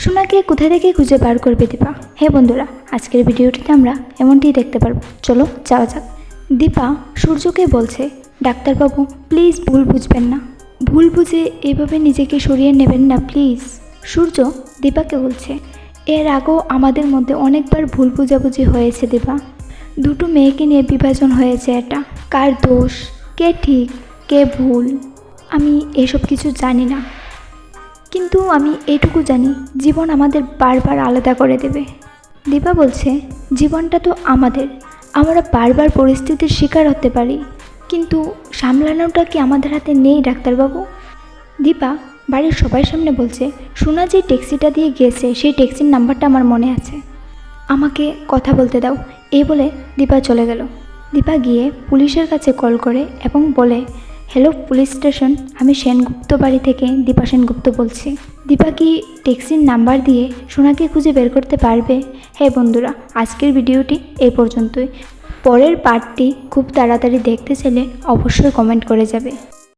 সোনাকে কোথা থেকে খুঁজে বার করবে দীপা? হ্যাঁ বন্ধুরা, আজকের ভিডিওটিতে আমরা এমনটিই দেখতে পারবো। চলো যাওয়া যাক। দীপা সূর্যকে বলছে, ডাক্তারবাবু প্লিজ ভুল বুঝবেন না, ভুল বুঝে এভাবে নিজেকে সরিয়ে নেবেন না প্লিজ। সূর্য দীপাকে বলছে, এর আগেও আমাদের মধ্যে অনেকবার ভুল বুঝাবুঝি হয়েছে দীপা। দুটো মেয়েকে নিয়ে বিভাজন হয়েছে, এটা কার দোষ, কে ঠিক কে ভুল আমি এসব কিছু জানি না, কিন্তু আমি এটুকু জানি জীবন আমাদের বারবার আলাদা করে দেবে। দীপা বলছে, জীবনটা তো আমাদের, আমরা বারবার পরিস্থিতির শিকার হতে পারি, কিন্তু সামলানোটা কি আমাদের হাতে নেই ডাক্তারবাবু? দীপা বাড়ির সবার সামনে বলছে, সোনা যে ট্যাক্সিটা দিয়ে গিয়েছে সেই ট্যাক্সির নাম্বারটা আমার মনে আছে, আমাকে কথা বলতে দাও। এই বলে দীপা চলে গেল। দীপা গিয়ে পুলিশের কাছে কল করে এবং বলে, হ্যালো পুলিশ স্টেশন, আমি সেনগুপ্ত বাড়ি থেকে দীপা সেনগুপ্ত বলছি। দীপা কি ট্যাক্সির নাম্বার দিয়ে সোনাকে খুঁজে বের করতে পারবে? হ্যাঁ বন্ধুরা, আজকের ভিডিওটি এই পর্যন্তই। পরের পার্টটি খুব তাড়াতাড়ি দেখতে চাইলে অবশ্যই কমেন্ট করে যাবে।